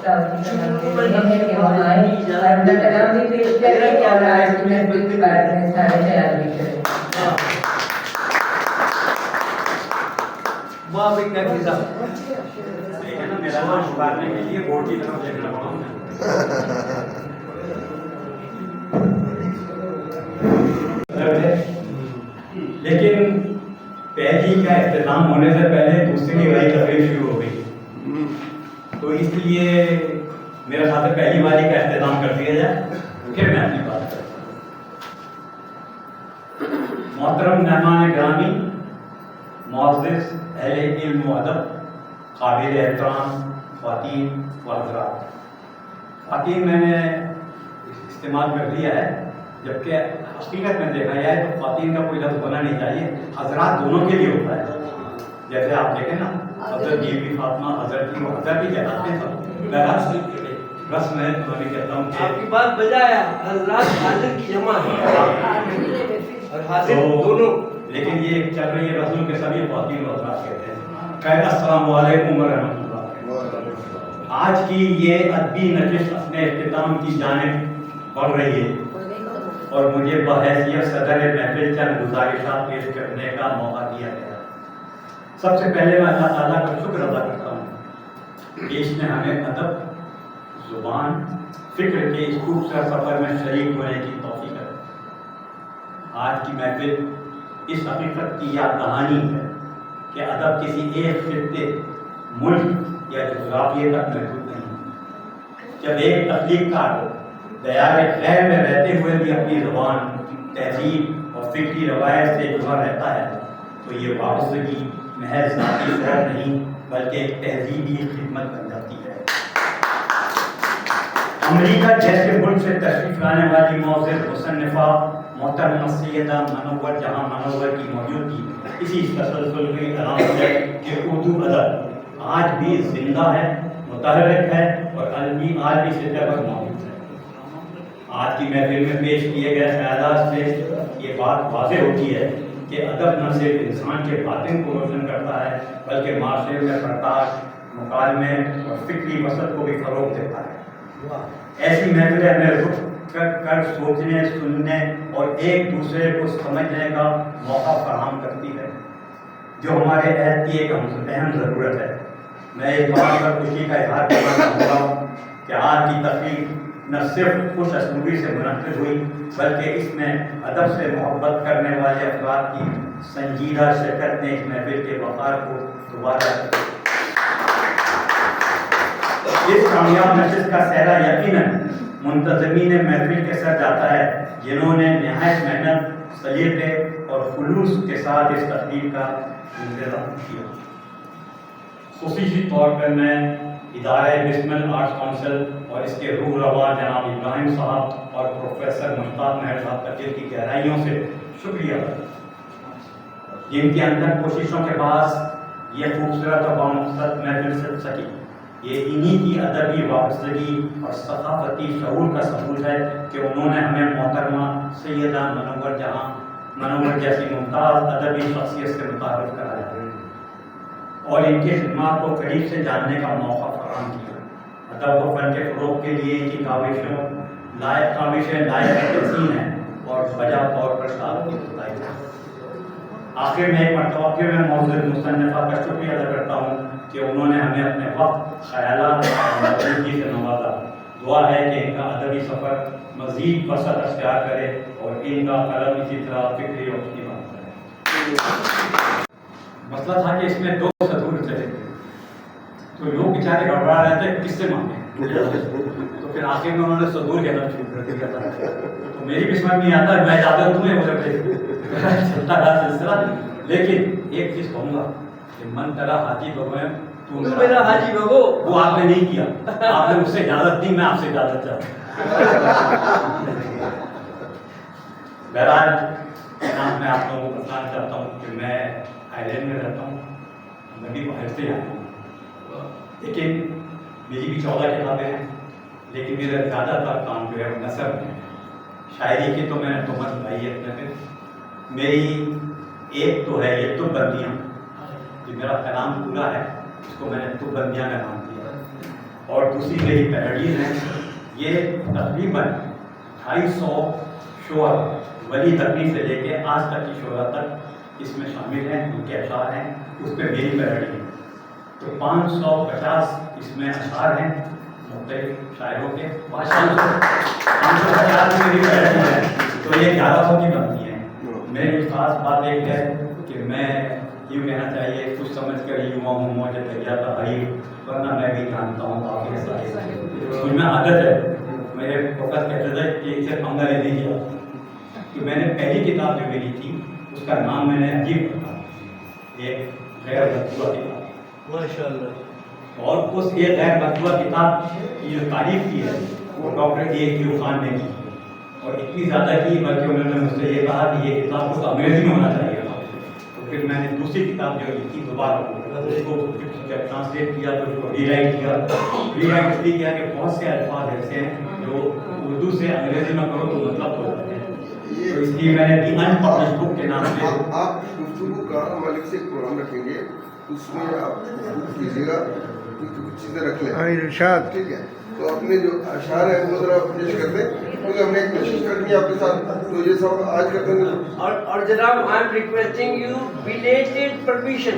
कि हम आए और अपना कलाम भी पेश करें और आज की महफिल के बारे में सारे ख्याल भी करें। वाह भाई क्या किया है ना, मेरा नाम पुकारने के लिए बोर्ड की तरफ देखना पड़ा। लेकिन पहली का इख्तिताम होने से पहले दूसरी वाली तकरीब शुरू हो गई, तो इसलिए मेरे ख्याल से पहली वाली का इख्तिताम कर दिया जाए, फिर मैं अपनी बात करता हूँ। मोहतरम मेहमान ग्रामी, मुअज़्ज़िज़ अहले इल्म व अदब, काबिल एहतराम ख़वातीन व हज़रात। ख़वातीन मैंने इस्तेमाल कर लिया है, जबकि हकीकत में देखा जाए तो ख़वातीन का कोई लफ्ज़ होना नहीं चाहिए, हज़रात दोनों के लिए होता है। जैसे आप देखें ना, हज़रत बीबी फातिमा हज़रत की, वो हज़रत ही कहलाते हैं सब। रस्म है, तो मैं कहता हूँ आपकी बात बजाया, हज़रात हाज़िर की जमा है और हाज़िर दोनों। लेकिन ये चल रही है रसूल के सभी ख़वातीन व हज़रात कहते हैं। खैर, अस्सलामु अलैकुम व रहमतुल्लाह। आज की ये अदबी नशिस्त अपने इख्तिताम की जानिब बढ़ रही है और मुझे बहैसियत सदर महफिल चंद गुज़ारिशात पेश करने का मौका दिया गया। सबसे पहले मैं अल्लाह ताला का शुक्र अदा करता हूँ कि इसने हमें अदब, ज़ुबान, फ़िक्र के इस खूबसूरत सफ़र में शरीक होने की तौफ़ीक़ है। आज की महफिल इस हकीकत की याद दहानी है कि अदब किसी एक खित्ते, मुल्क या जोग्राफिए तक महदूद नहीं। जब एक तख्लीक़कार दयारे खैर में रहते हुए भी अपनी ज़ुबान, तहज़ीब और फ़िक्री रवायत से जुड़ा रहता है, तो ये वाबस्तगी महज ज़ाती शौक़ नहीं बल्कि एक तहज़ीबी खिदमत बन जाती है। अमेरिका जैसे मुल्क से तशरीफ़ लाने वाली मुअज़्ज़िज़ मुसन्निफ़ा मोहतरमा सैयदा मनव्वर जहाँ मनव्वर की मौजूदगी इसी तसलसल में ऐलान है कि उर्दू अदब आज भी ज़िंदा है, मुतहर्रिक है और आलमी सतह पर मौजूद है। आज की महफिल में पेश किए गए ख़यालात से ये बात वाज़ेह होती है कि अदब न सिर्फ इंसान के बातिन को रोशन करता है बल्कि माशरे में प्रकाश, मुकालमे और फ़िक्री वसत को भी फ़रोग़ देता है। ऐसी महफिलें हमें रुख कर सोचने, सुनने और एक दूसरे को समझने का मौका फराहम करती है, जो हमारे अहद की एक अहम ज़रूरत है। मैं इस बात पर खुशी का इजहार करना चाहूँगा कि आज की तकरीब न सिर्फ खुश असलूबी से मुनक़्क़िद हुई बल्कि इसमें अदब से मोहब्बत करने वाले अफराद की संजीदा शिरकत ने इस महफिल के वक़ार को दोबारा इस कामयाब नशिस्त का सहरा यकीनन मुंतज़मीन महफिल के सर जाता है, जिन्होंने निहायत मेहनत, सलीक़े और खुलूस के साथ इस तकरीब का इंतज़ाम किया। ख़ुसूसी तौर पर मैं इदारे बिस्मिल आर्ट्स काउंसिल और इसके रूह रवा जनाब इब्राहिम साहब और प्रोफेसर मुश्ताक महर साहब का दिल की गहराइयों से शुक्रिया अदा, जिनकी अंदर कोशिशों के बाद ये खूबसूरत और बामक़सद महफिल सज सकी। ये इन्हीं की अदबी वाबस्तगी और सक़ाफ़ती शऊर का सबूत है कि उन्होंने हमें मोहतरमा सैयदा मनव्वर जैसी मुमताज़ अदबी शख्सियत से मुतारिफ़ कराया और इनकी खिदमत को करीब से जानने का मौका फराहम किया। अदब व फ़न के फ़रोग़ के लिए इनकी काविशें लायक तहसीन हैं और वजह तौर पर साथ की बताई है। आखिर में एक मरतबा फिर मैं मुअज़्ज़िज़ मुसन्निफ़ा का शुक्रिया अदा करता हूँ कि उन्होंने हमें अपने वक्त, ख़यालात और मौजूदगी से नवाजा। दुआ है कि इनका अदबी सफ़र मज़ीद वसअत अख्तियार करे और इनका कलम इसी तरह फ़िक्री और उसकी बात करे। मसला था कि इसमें दो सदूर चले थे, तो लोग बेचारे घबरा रहे थे किससे मांगे, तो फिर आखिर में उन्होंने सदूर कहना शुरू कर दिया था। तो मेरी भी समझ नहीं आता, मैं ज़्यादा तुम्हें चलता रहा सिलसिला। लेकिन एक चीज़ कहूँगा कि मन तेरा हाजी बगो तू मेरा हाजी बगो, वो आपने नहीं किया, आपने मुझसे इजाज़त दी, मैं आपसे इजाज़त चाहता। बहरहाल मैं आप लोगों को बताना चाहता हूँ कि मैं आयरलैंड में रहता हूँ, मैं भी बाहर से आया हूँ, लेकिन मेरी भी 14 किताबें हैं, लेकिन मेरा ज़्यादातर काम जो है वो नसर में है। शायरी की तो मैंने तोहमत लगाई है अपने पे। मेरी एक तो है ये तुकबंदियाँ, जो मेरा कलाम पूरा है, इसको मैंने तुकबंदियाँ में नाम दिया। اور دوسری میری پیروڈیز ہیں. یہ تقریباً 250 شعر ولی تقریر سے لے کے آج تک کی شعرا تک اس میں شامل ہیں. ان کے اشعار ہیں, اس پہ میری پیروڈی ہے. تو 550 اس میں اشعار ہیں مختلف شاعروں کے. 550 میں میری پیروڈی ہے, تو یہ 1100 کی بنتی ہیں. میری خاص بات ایک ہے کہ میں یوں کہنا چاہیے کچھ سمجھ کر یوں ہوں مجھے تیار تھا بھائی, ورنہ میں بھی جانتا ہوں آپ کے ساتھ مجھ میں عادت ہے. میرے فوکس کہتے تھے کہ اسے انگریزی کیا کہ میں نے پہلی کتاب جو میری تھی اس کا نام میں نے عجیب رکھا, ایک غیر مطبوعہ کتاب. ماشاء اللہ. اور اس ایک غیر مطبوعہ کتاب کی جو تعریف کی ہے وہ ڈاکٹر A.Q. خان نے کی, اور اتنی زیادہ کی بلکہ انہوں نے مجھ سے یہ کہا کہ یہ کتاب کو انگریزی میں ہونا چاہیے تھا. تو پھر میں نے دوسری کتاب جو لکھی دوبارہ اس کو ٹرانسلیٹ کیا, تو اس کو ری رائٹ کیا. ری رائٹ اس لیے کیا کہ بہت سے الفاظ ایسے ہیں جو اردو سے انگریزی میں کرو تو مطلب ہو جاتے ہیں. تو اس لیے میں نے دی انپبلشڈ بک کے نام سے آپ گفتگو کا مالک سے ایک پروگرام رکھیں گے, اس میں آپ کیجیے گا, کچھ چیزیں رکھ لیں. ارشاد. ٹھیک ہے, تو اپنے جو اشعار ہیں وہ ذرا پیش کر دیں, کیونکہ ہم نے ایک کوشش کرنی ہے آپ کے ساتھ, تو یہ سب آج کرتے ہیں. اور جناب I am requesting you belated permission.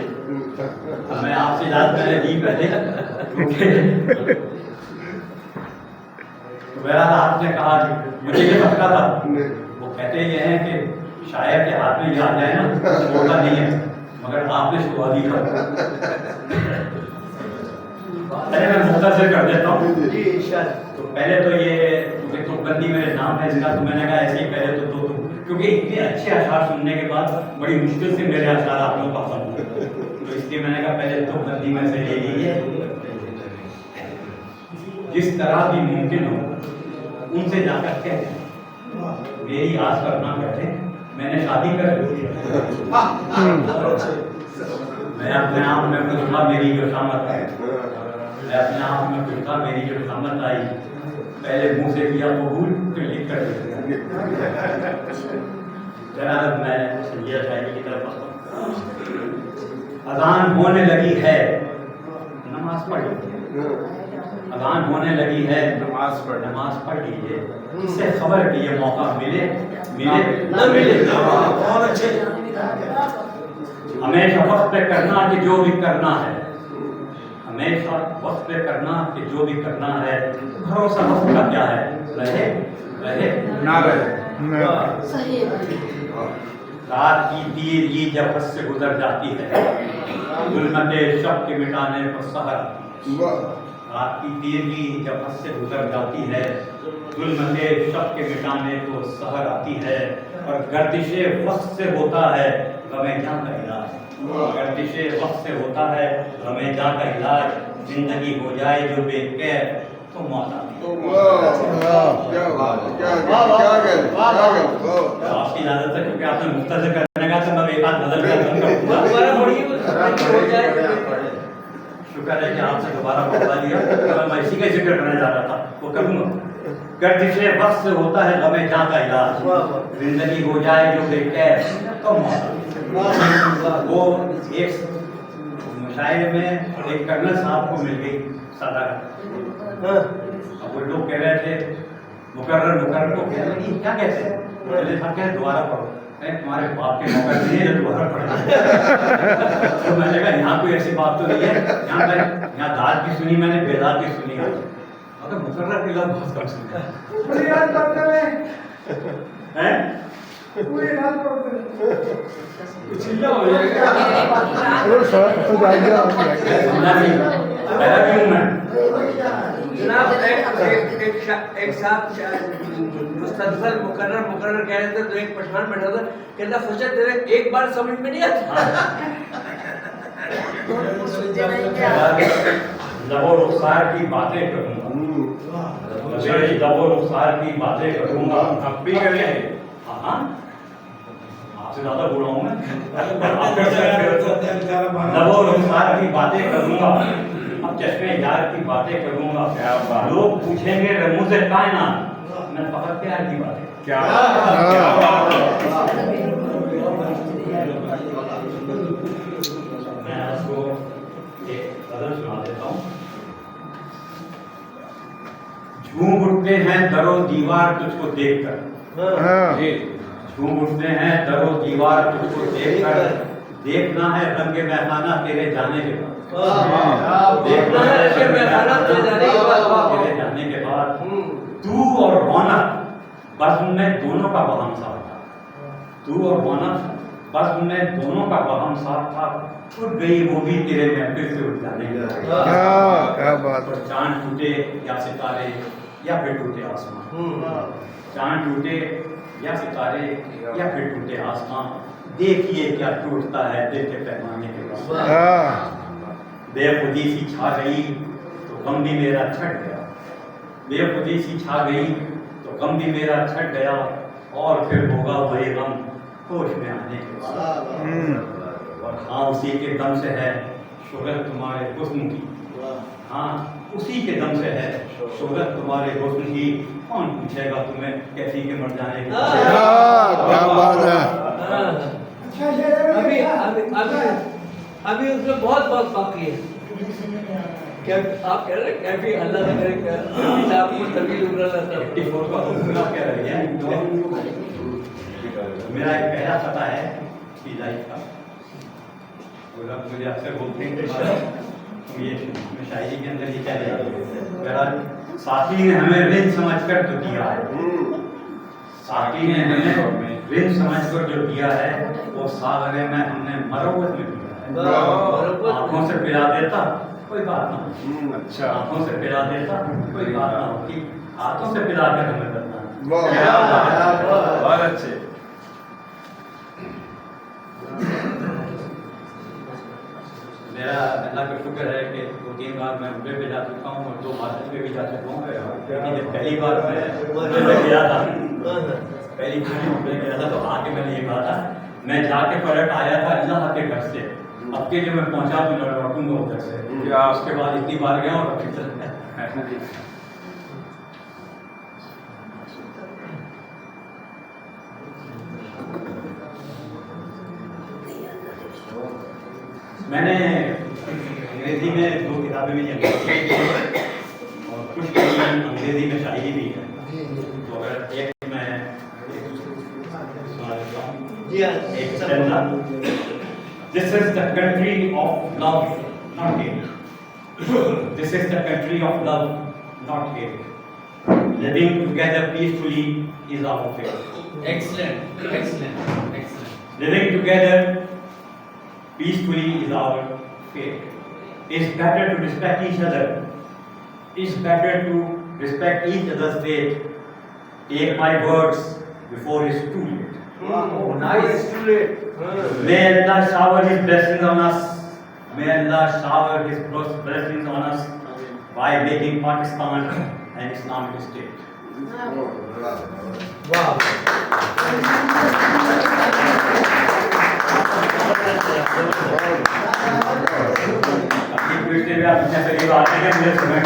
میں آپ سے یاد میں نے دی پہلے. تو بہرحال آپ نے کہا کہ مجھے یہ پتا تھا, وہ کہتے یہ ہیں کہ شاعر کے ہاتھ میں یہ آ جائے نا چھوڑنا نہیں ہے, مگر آپ نے شروعاتی کر. پہلے میں مختصر کر دیتا ہوں. تو پہلے تو یہ کیونکہ تو بندی میرے نام ہے اس کا, تو میں نے کہا ایسے ہی پہلے تو کیونکہ اتنے اچھے اشعار سننے کے بعد بڑی مشکل سے میرے اشعار آپ لوگ پسند ہوئے, تو اس لیے میں نے کہا پہلے تو بندی میں سے لے لیجیے. جس طرح بھی ممکن ہو ان سے جا کر کہتے میری آس پر نہ بیٹھے, میں نے شادی کر لی. میں اپنے آپ میں کچھ تھا میری جو شامت ہے, میں اپنے آپ میں کچھ تھا میری جو شامت آئی, پہلے منہ سے کیا قبول پھر لکھ کر دیا. جناب میں سنجیدہ شاعری کی طرف آتا ہوں. اذان ہونے لگی ہے, نماز پڑھ لیجیے. اذان ہونے لگی ہے, نماز پڑھ لیجیے. اس سے خبر کہ یہ موقع ملے نہ ملے. بہت اچھے. ہمیشہ وقت پہ کرنا کہ جو بھی کرنا ہے, ہمیشہ وقت پہ کرنا کہ جو بھی کرنا ہے. بھروسہ وقت کا کیا ہے, رہے نہ رہے. رات کی تیرگی جب حد سے گزر جاتی ہے, ظلمت شب کے مٹانے پر سحر آتی ہے. رات کی تیرگی جب حد سے گزر جاتی ہے, ظلمت شب کے مٹانے کو سحر آتی ہے. اور گردش وقت سے ہوتا ہے غم جاں کا علاج. گردش وقت سے ہوتا ہے غم جاں کا علاج. زندگی ہو جائے جو بے قید تو موت آتی ہے. آپ کی اجازت ہے کیونکہ آپ نے مختصر کرنے کا تو میں ایک آدھ غزل کا ختم کروں. شکر ہے کہ آپ سے دوبارہ موقع لیا, میں اسی کا ذکر کرنے جا رہا تھا, وہ کروں گا. گردش وقت سے ہوتا ہے غم جاں کا علاج. زندگی ہو جائے جو بے قید تو موت. وہ ایک مشاعرے میں ایک کرنل صاحب کو مل گئی صدر. اب وہ لوگ کہہ رہے تھے مقرر کو کہہ رہے ہیں کیا کہتے ہیں, پہلے صاحب کہتے دوبارہ پڑھو. تمہارے باپ کے موقع نہیں ہے دوبارہ پڑھنا. تو میں نے کہا یہاں کوئی ایسی بات تو نہیں ہے, یہاں داد کی سنی میں نے بیداد کی سنی ہے, مگر مقرر کے لفظ بہت کم سنے. جناب ایک صاحب مستقبل مقرر کہہ رہے تھے, تو ایک پٹھان بیٹھا تھا کہتا سوچا تیرے ایک بار سمجھ میں نہیں آتا. لب و رخسار کی باتیں کروں گا, لب و رخسار کی باتیں کروں گا. اب بھی کر لیں. ہاں آپ سے زیادہ بولا ہوں میں. لب و رخسار کی باتیں کروں گا, اب چشمے یار کی باتیں کروں گا. لوگ پوچھیں گے رموز کائنات, میں فقط پیار کی باتیں. کیا میں آپ کو ایک غزل سنا دیتا ہوں. झूम उठते हैं दरो दीवार तुझको देखकर, हाँ झूम उठते हैं दरो दीवार तुझको देखकर, देखना है रंग महसाना तेरे जाने के बाद, देखना है रंग महसाना तेरे जाने के बाद, तेरे जाने के बाद तू और रौनक बस उनमें दोनों का बहम साथ था, तू और रौनक बस उनमें दोनों का बहम साथ था, उठ गई वो भी तेरे महफिल से उठ जाने के बाद। क्या बात और चांद टूटे या सितारे या फिर टूटे आसमान, चांद टूटे या सितारे या फिर टूटे आसमान, देखिए क्या टूटता है दिल के पैमाने के बाद। हाँ बेखुदी सी छा गई तो गम भी मेरा छट गया, बेखुदी सी छा गई तो गम भी मेरा छट गया, और फिर होगा वही गम होश में आने के बाद। और हाँ उसी के दम से है शोहरत तुम्हारे हुस्न की, हाँ उसी के दम से है शोहरत तुम्हारे हुस्न की, कौन पूछेगा तुम्हें कैसी के मर जाने के बाद। क्या बात है। अभी अभी अभी अभी उसमें बहुत बहुत बाकी है। क्या आप कह रहे हैं कैफी अल्लाह न करे क्या आपको तभी उम्र रहता 84 का तो पूरा क्या रह गया। मेरा एक पहला पता है कि लाइफ का, बोला मुझे अक्सर बोलते हैं कि ये शायरी के अंदर ये क्या है, मेरा साथी ने हमें ऋण समझकर जो दिया है, साथी ने हमें ऋण समझकर जो दिया है, वो सागरे में हमने मरोवत में दिया है। आंखों से पिला देता कोई बात ना, अच्छा आंखों से पिला देता कोई बात ना होती, हाथों से पिला कर हमें करना। बहुत अच्छे। मेरा अल्लाह का शुक्र है कि 2-3 बार मैं उम्रे पे जा चुका हूँ और 2 बार पे भी जा चुका हूँ, लेकिन जब पहली बार मैं उम्रे पे गया था, पहली बार उम्रे गया था तो आके मैंने ये कहा था, मैं जाके पलट आया था अल्लाह के घर से, अब के जो मैं पहुंचा तो लौटूंगा उधर से, उसके बाद इतनी बार गया और फिर चल गया। मैंने अंग्रेजी में 2 किताबें भी लिखी और कुछ अंग्रेजी में शायरी भी है, तो अगर एक मैं सुना देता हूँ। एक stanza, This is the country of love, not hate. This is the country of love, not hate. Living together peacefully is our fate. excellent excellent excellent Living together peacefully is our fate. It's better to respect each other. It's better to respect each other's fate. Take my words before it's too late. oh nice too late May Allah shower His blessings on us. May Allah shower His blessings on us by making Pakistan an Islamic state. wow आप मुझे समझ